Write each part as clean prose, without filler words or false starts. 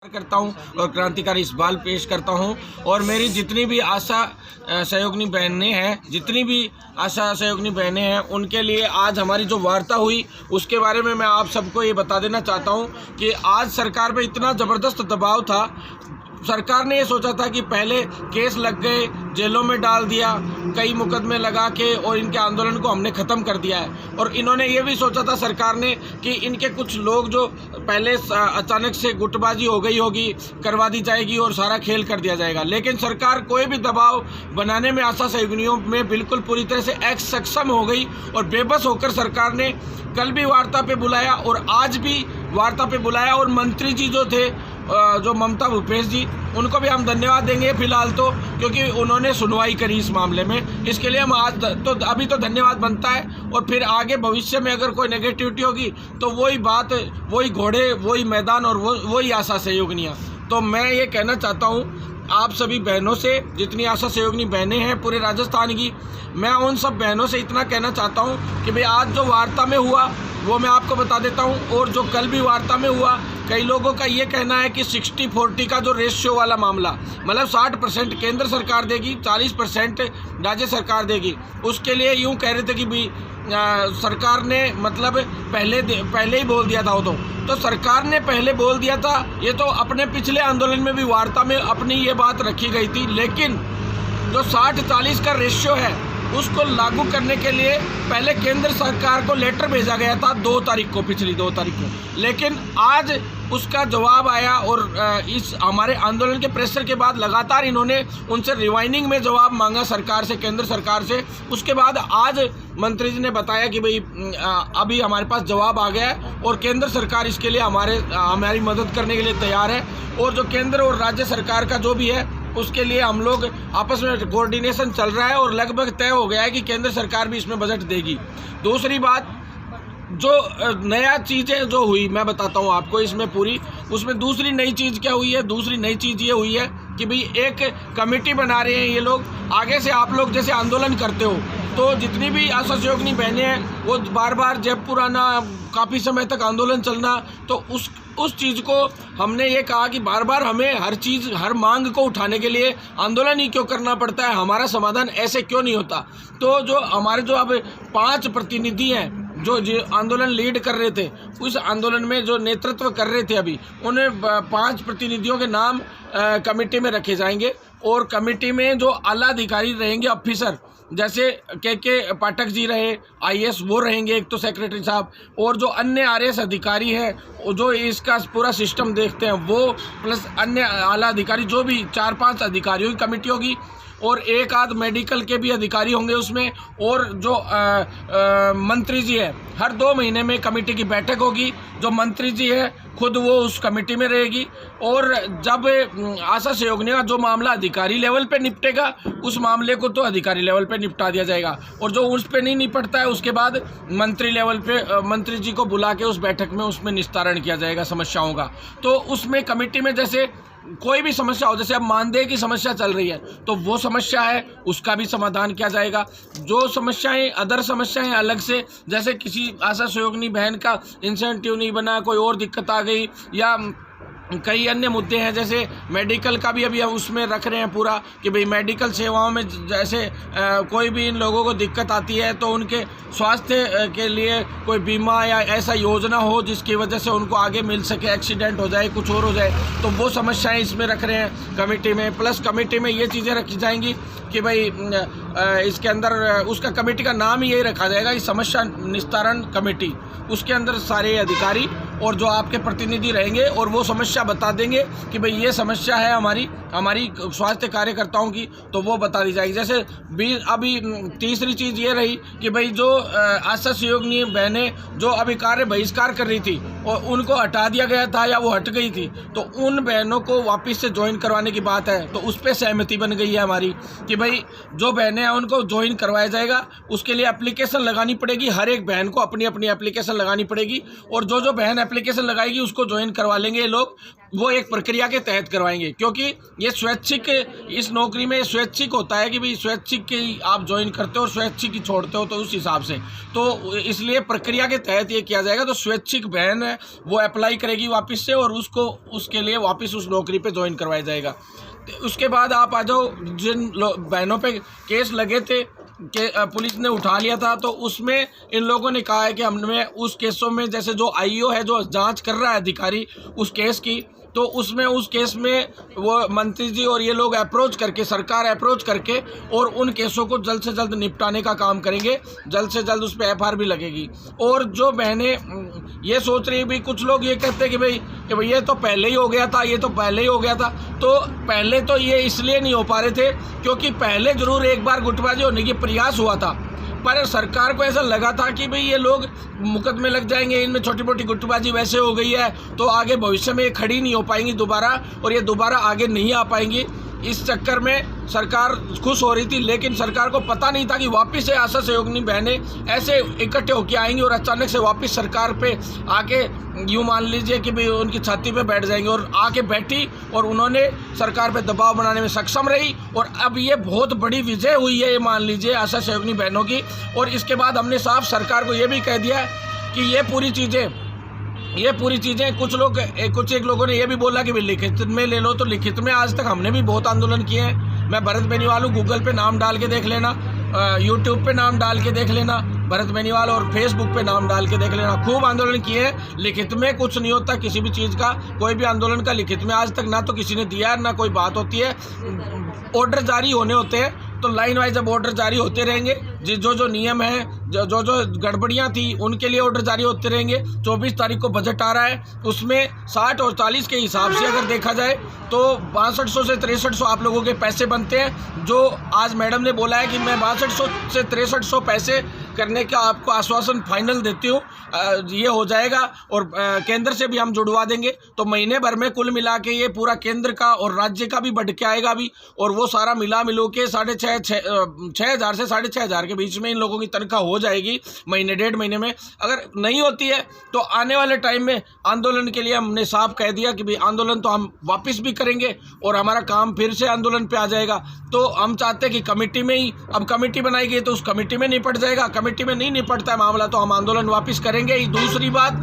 करता हूं और क्रांतिकारी इकबाल पेश करता हूं। और मेरी जितनी भी आशा सहयोगिनी बहनें हैं, जितनी भी आशा सहयोगिनी बहनें हैं, उनके लिए आज हमारी जो वार्ता हुई उसके बारे में मैं आप सबको ये बता देना चाहता हूं कि आज सरकार पे इतना ज़बरदस्त दबाव था। सरकार ने ये सोचा था कि पहले केस लग गए, जेलों में डाल दिया, कई मुकदमे लगा के और इनके आंदोलन को हमने ख़त्म कर दिया है। और इन्होंने ये भी सोचा था सरकार ने कि इनके कुछ लोग जो पहले अचानक से गुटबाजी हो गई होगी करवा दी जाएगी और सारा खेल कर दिया जाएगा। लेकिन सरकार कोई भी दबाव बनाने में आशा सहयोगिनियों में बिल्कुल पूरी तरह से सक्षम हो गई और बेबस होकर सरकार ने कल भी वार्ता पे बुलाया और आज भी वार्ता पे बुलाया। और मंत्री जी जो थे, जो ममता भूपेश जी, उनको भी हम धन्यवाद देंगे फिलहाल तो, क्योंकि उन्होंने सुनवाई करी इस मामले में। इसके लिए हम आज तो अभी तो धन्यवाद बनता है। और फिर आगे भविष्य में अगर कोई नेगेटिविटी होगी तो वही बात, वही घोड़े, वही मैदान और वही आशा सहयोगिनियाँ। तो मैं ये कहना चाहता हूँ आप सभी बहनों से, जितनी आशा सहयोगिनी बहनें हैं पूरे राजस्थान की, मैं उन सब बहनों से इतना कहना चाहता हूँ कि भाई आज जो वार्ता में हुआ वो मैं आपको बता देता हूँ। और जो कल भी वार्ता में हुआ, कई लोगों का ये कहना है कि 60-40 का जो रेशियो वाला मामला, मतलब 60% केंद्र सरकार देगी, 40% राज्य सरकार देगी, उसके लिए यूँ कह रहे थे कि भाई सरकार ने मतलब पहले ही बोल दिया था। वो तो सरकार ने पहले बोल दिया था, ये तो अपने पिछले आंदोलन में भी वार्ता में अपनी ये बात रखी गई थी। लेकिन जो 60-40 का रेशियो है उसको लागू करने के लिए पहले केंद्र सरकार को लेटर भेजा गया था 2 तारीख को, पिछली 2 तारीख को। लेकिन आज उसका जवाब आया और इस हमारे आंदोलन के प्रेशर के बाद लगातार इन्होंने उनसे रिवाइंडिंग में जवाब मांगा सरकार से, केंद्र सरकार से। उसके बाद आज मंत्री जी ने बताया कि भाई अभी हमारे पास जवाब आ गया है और केंद्र सरकार इसके लिए हमारी मदद करने के लिए तैयार है। और जो केंद्र और राज्य सरकार का जो भी है उसके लिए हम लोग आपस में कोऑर्डिनेशन चल रहा है और लगभग तय हो गया है कि केंद्र सरकार भी इसमें बजट देगी। दूसरी बात, जो नया चीज़ें जो हुई मैं बताता हूँ आपको इसमें पूरी, उसमें दूसरी नई चीज़ क्या हुई है? दूसरी नई चीज़ ये हुई है कि भाई एक कमेटी बना रहे हैं ये लोग। आगे से आप लोग जैसे आंदोलन करते हो तो जितनी भी आशा सहयोगिनी बहनें हैं वो बार बार जब पुराना काफ़ी समय तक आंदोलन चलना, तो उस चीज़ को हमने ये कहा कि बार बार हमें हर चीज़, हर मांग को उठाने के लिए आंदोलन ही क्यों करना पड़ता है, हमारा समाधान ऐसे क्यों नहीं होता। तो जो हमारे जो अब 5 प्रतिनिधि हैं जो आंदोलन लीड कर रहे थे, उस आंदोलन में जो नेतृत्व कर रहे थे अभी, उन्हें 5 प्रतिनिधियों के नाम कमेटी में रखे जाएंगे। और कमेटी में जो आला अधिकारी रहेंगे, ऑफिसर, जैसे के पाठक जी रहे IAS, वो रहेंगे एक तो सेक्रेटरी साहब, और जो अन्य RS अधिकारी हैं जो इसका पूरा सिस्टम देखते हैं वो, प्लस अन्य आला अधिकारी, जो भी 4-5 अधिकारियों की कमेटी होगी। और 1 आध मेडिकल के भी अधिकारी होंगे उसमें। और जो मंत्री जी है, हर 2 महीने में कमेटी की बैठक होगी, जो मंत्री जी है खुद वो उस कमेटी में रहेगी। और जब आशा सहयोगिनी का जो मामला अधिकारी लेवल पे निपटेगा, उस मामले को तो अधिकारी लेवल पे निपटा दिया जाएगा। और जो उस पे नहीं निपटता है उसके बाद मंत्री लेवल पे मंत्री जी को बुला के उस बैठक में उसमें निस्तारण किया जाएगा समस्याओं का। तो उसमें कमेटी में जैसे कोई भी समस्या हो, जैसे अब मानदेय की समस्या चल रही है तो वो समस्या है, उसका भी समाधान किया जाएगा। जो समस्याएं, अदर समस्याएं अलग से, जैसे किसी आशा सहयोगिनी बहन का इंसेंटिव नहीं बना, कोई और दिक्कत आ गई, या कई अन्य मुद्दे हैं, जैसे मेडिकल का भी अभी हम उसमें रख रहे हैं पूरा कि भाई मेडिकल सेवाओं में जैसे कोई भी इन लोगों को दिक्कत आती है तो उनके स्वास्थ्य के लिए कोई बीमा या ऐसा योजना हो जिसकी वजह से उनको आगे मिल सके, एक्सीडेंट हो जाए, कुछ और हो जाए, तो वो समस्याएं इसमें रख रहे हैं कमेटी में। प्लस कमेटी में ये चीज़ें रखी जाएंगी कि भाई इसके अंदर उसका कमेटी का नाम ही यही रखा जाएगा कि समस्या निस्तारण कमेटी। उसके अंदर सारे अधिकारी और जो आपके प्रतिनिधि रहेंगे और वो समस्या बता देंगे कि भाई ये समस्या है हमारी स्वास्थ्य कार्यकर्ताओं की, तो वो बता दी जाएगी। जैसे अभी तीसरी चीज़ ये रही कि भाई जो आशा सहयोगिनी बहनें जो अभी कार्य बहिष्कार कर रही थी और उनको हटा दिया गया था या वो हट गई थी, तो उन बहनों को वापस से ज्वाइन करवाने की बात है। तो उस पर सहमति बन गई है हमारी कि भाई जो बहनें हैं उनको ज्वाइन करवाया जाएगा। उसके लिए एप्लीकेशन लगानी पड़ेगी, हर एक बहन को अपनी अपनी एप्लीकेशन लगानी पड़ेगी, और जो बहन एप्लीकेशन लगाएगी उसको ज्वाइन करवा लेंगे ये लोग। वो एक प्रक्रिया के तहत करवाएंगे, क्योंकि ये स्वैच्छिक, इस नौकरी में स्वैच्छिक होता है कि भाई स्वैच्छिक की आप ज्वाइन करते हो और स्वैच्छिक ही छोड़ते हो, तो उस हिसाब से तो इसलिए प्रक्रिया के तहत ये किया जाएगा। तो स्वैच्छिक बहन है वो अप्लाई करेगी वापस से और उसको उसके लिए वापस उस नौकरी पे ज्वाइन करवाया जाएगा। उसके बाद आप आ जाओ, जिन बहनों पे केस लगे थे कि पुलिस ने उठा लिया था, तो उसमें इन लोगों ने कहा है कि हमने उस केसों में, जैसे जो आईओ है जो जांच कर रहा है अधिकारी उस केस की, तो उसमें उस केस में वो मंत्री जी और ये लोग अप्रोच करके, सरकार अप्रोच करके और उन केसों को जल्द से जल्द निपटाने का काम करेंगे, जल्द से जल्द उस पर एफआईआर भी लगेगी। और जो बहनें ये सोच रही, भाई कुछ लोग ये कहते हैं कि भाई ये तो पहले ही हो गया था, ये तो पहले ही हो गया था, तो पहले तो ये इसलिए नहीं हो पा रहे थे क्योंकि पहले ज़रूर एक बार गुटबाजी होने की प्रयास हुआ था, पर सरकार को ऐसा लगा था कि भाई ये लोग मुकदमे लग जाएंगे, इनमें छोटी मोटी गुटबाजी वैसे हो गई है तो आगे भविष्य में ये खड़ी नहीं हो पाएंगी दोबारा, और ये दोबारा आगे नहीं आ पाएंगी। इस चक्कर में सरकार खुश हो रही थी, लेकिन सरकार को पता नहीं था कि वापस से आशा सहयोगिनी बहनें ऐसे इकट्ठे होकर आएंगी और अचानक से वापस सरकार पे आके यूँ मान लीजिए कि भाई उनकी छाती पे बैठ जाएंगे, और आके बैठी और उन्होंने सरकार पे दबाव बनाने में सक्षम रही, और अब ये बहुत बड़ी विजय हुई है, ये मान लीजिए आशा सहयोगिनी बहनों की। और इसके बाद हमने साफ सरकार को ये भी कह दिया है कि ये पूरी चीज़ें कुछ एक लोगों ने ये भी बोला कि लिखित में ले लो, तो लिखित में आज तक हमने भी बहुत आंदोलन किए हैं। मैं भरत बेनीवाल हूँ, गूगल पे नाम डाल के देख लेना, यूट्यूब पे नाम डाल के देख लेना भरत बेनीवाल, और फेसबुक पे नाम डाल के देख लेना। खूब आंदोलन किए हैं। लिखित में कुछ नहीं होता किसी भी चीज़ का, कोई भी आंदोलन का लिखित में आज तक ना तो किसी ने दिया है, ना कोई बात होती है। ऑर्डर जारी होने होते हैं तो लाइन वाइज अब ऑर्डर जारी होते रहेंगे, जो नियम है, जो गड़बड़ियाँ थी उनके लिए ऑर्डर जारी होते रहेंगे। 24 तारीख को बजट आ रहा है, उसमें 60 और 40 के हिसाब से अगर देखा जाए तो 6200 से 6300 आप लोगों के पैसे बनते हैं। जो आज मैडम ने बोला है कि मैं 6200 से 6300 पैसे करने का आपको आश्वासन फाइनल देती हूँ, ये हो जाएगा और केंद्र से भी हम जुड़वा देंगे, तो महीने भर में कुल मिला के ये पूरा केंद्र का और राज्य का भी बढ़ के आएगा भी, और वो सारा मिलो के 6,500 से 6,500 के बीच में इन लोगों की तनख्वाह हो जाएगी महीने 1.5 महीने में। अगर नहीं होती है तो आने वाले टाइम में आंदोलन के लिए हमने साफ कह दिया कि भाई आंदोलन तो हम वापस भी करेंगे और हमारा काम फिर से आंदोलन पे आ जाएगा। तो हम चाहते हैं कि कमेटी में ही, अब कमेटी बनाई गई तो उस कमेटी में निपट जाएगा, कमेटी में नहीं निपटता है मामला तो हम आंदोलन वापस करेंगे ही। दूसरी बात,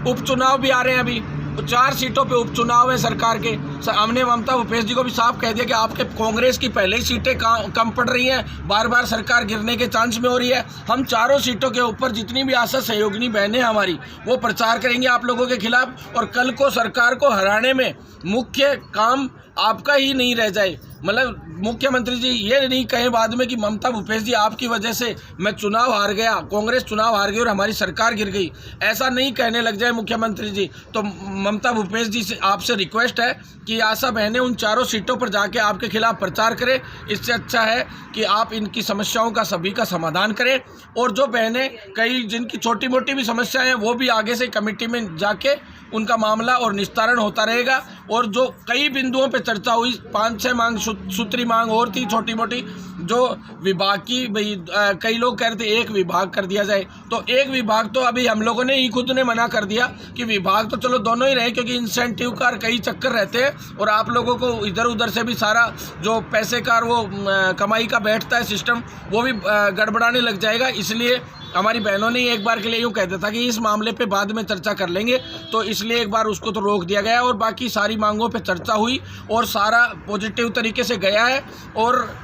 उपचुनाव भी आ रहे हैं, अभी 4 सीटों पे उपचुनाव है सरकार के। हमने ममता भूपेश जी को भी साफ कह दिया कि आपके कांग्रेस की पहले ही सीटें कम पड़ रही हैं, बार बार सरकार गिरने के चांस में हो रही है। हम 4 सीटों के ऊपर जितनी भी आशा सहयोगिनी बहनें हमारी वो प्रचार करेंगे आप लोगों के खिलाफ, और कल को सरकार को हराने में मुख्य काम आपका ही नहीं रह जाए। मतलब मुख्यमंत्री जी ये नहीं कहें बाद में कि ममता भूपेश जी आपकी वजह से मैं चुनाव हार गया, कांग्रेस चुनाव हार गई और हमारी सरकार गिर गई, ऐसा नहीं कहने लग जाए मुख्यमंत्री जी। तो ममता भूपेश जी से आपसे रिक्वेस्ट है कि आशा बहनें उन 4 सीटों पर जाके आपके खिलाफ प्रचार करें। इससे अच्छा है कि आप इनकी समस्याओं का सभी का समाधान करें, और जो बहनें कई जिनकी छोटी मोटी भी समस्याएं हैं वो भी आगे से कमेटी में जाके उनका मामला और निस्तारण होता रहेगा। और जो कई बिंदुओं पे चर्चा हुई, 5-6 मांग, सूत्री मांग और थी छोटी मोटी, जो विभाग की, भाई कई लोग कह रहे थे एक विभाग कर दिया जाए, तो एक विभाग तो अभी हम लोगों ने ही खुद ने मना कर दिया कि विभाग तो चलो दोनों ही रहे, क्योंकि इंसेंटिव का कई चक्कर रहते हैं और आप लोगों को इधर उधर से भी सारा जो पैसे का वो कमाई का बैठता है सिस्टम वो भी गड़बड़ाने लग जाएगा। इसलिए हमारी बहनों ने एक बार के लिए यूँ कहता था कि इस मामले पे बाद में चर्चा कर लेंगे, तो इसलिए एक बार उसको तो रोक दिया गया और बाकी सारी मांगों पे चर्चा हुई और सारा पॉजिटिव तरीके से गया है। और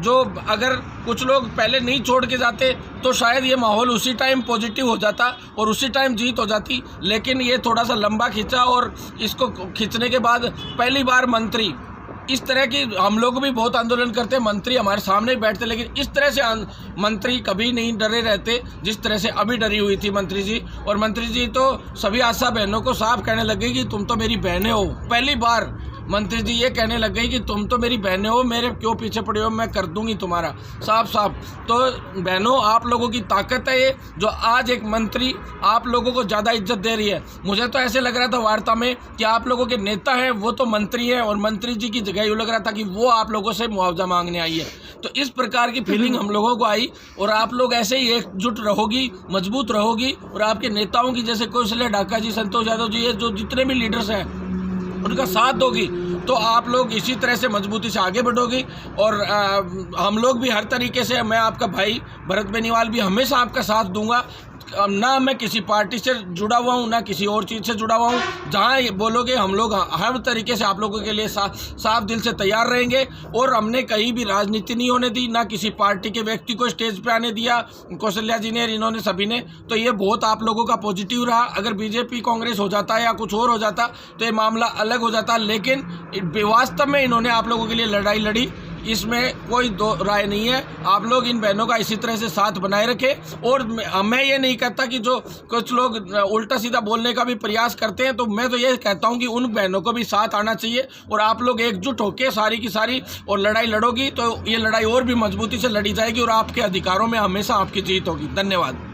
जो अगर कुछ लोग पहले नहीं छोड़ के जाते तो शायद ये माहौल उसी टाइम पॉजिटिव हो जाता और उसी टाइम जीत हो जाती, लेकिन ये थोड़ा सा लंबा खींचा, और इसको खींचने के बाद पहली बार मंत्री इस तरह की, हम लोग भी बहुत आंदोलन करते हैं, मंत्री हमारे सामने ही बैठते, लेकिन इस तरह से मंत्री कभी नहीं डरे रहते जिस तरह से अभी डरी हुई थी मंत्री जी। और मंत्री जी तो सभी आशा बहनों को साफ कहने लग गई कि तुम तो मेरी बहनें हो। पहली बार मंत्री जी ये कहने लग गई कि तुम तो मेरी बहनें हो, मेरे क्यों पीछे पड़े हो, मैं कर दूंगी तुम्हारा साफ। तो बहनों, आप लोगों की ताकत है ये, जो आज एक मंत्री आप लोगों को ज़्यादा इज्जत दे रही है। मुझे तो ऐसे लग रहा था वार्ता में कि आप लोगों के नेता हैं वो तो मंत्री हैं, और मंत्री जी की जगह यूँ लग रहा था कि वो आप लोगों से मुआवजा मांगने आई है। तो इस प्रकार की फीलिंग हम लोगों को आई, और आप लोग ऐसे ही एकजुट रहोगी, मजबूत रहोगी, और आपके नेताओं की जैसे कौशल्या ढाका जी, संतोष यादव जी, ये जो जितने भी लीडर्स हैं उनका साथ दोगी तो आप लोग इसी तरह से मजबूती से आगे बढ़ोगी। और हम लोग भी हर तरीके से, मैं आपका भाई भरत बेनीवाल भी हमेशा आपका साथ दूंगा। ना मैं किसी पार्टी से जुड़ा हुआ हूँ, ना किसी और चीज़ से जुड़ा हुआ हूँ। जहाँ बोलोगे हम लोग हर तरीके से आप लोगों के लिए साफ दिल से तैयार रहेंगे। और हमने कहीं भी राजनीति नहीं होने दी, ना किसी पार्टी के व्यक्ति को स्टेज पे आने दिया। कौशल्या जी ने, इन्होंने सभी ने, तो ये बहुत आप लोगों का पॉजिटिव रहा। अगर बीजेपी कांग्रेस हो जाता या कुछ और हो जाता तो ये मामला अलग हो जाता, लेकिन वास्तव में इन्होंने आप लोगों के लिए लड़ाई लड़ी, इसमें कोई दो राय नहीं है। आप लोग इन बहनों का इसी तरह से साथ बनाए रखें। और मैं ये नहीं कहता कि जो कुछ लोग उल्टा सीधा बोलने का भी प्रयास करते हैं, तो मैं तो ये कहता हूँ कि उन बहनों को भी साथ आना चाहिए और आप लोग एकजुट होकर सारी की सारी और लड़ाई लड़ोगी तो ये लड़ाई और भी मजबूती से लड़ी जाएगी और आपके अधिकारों में हमेशा आपकी जीत होगी। धन्यवाद।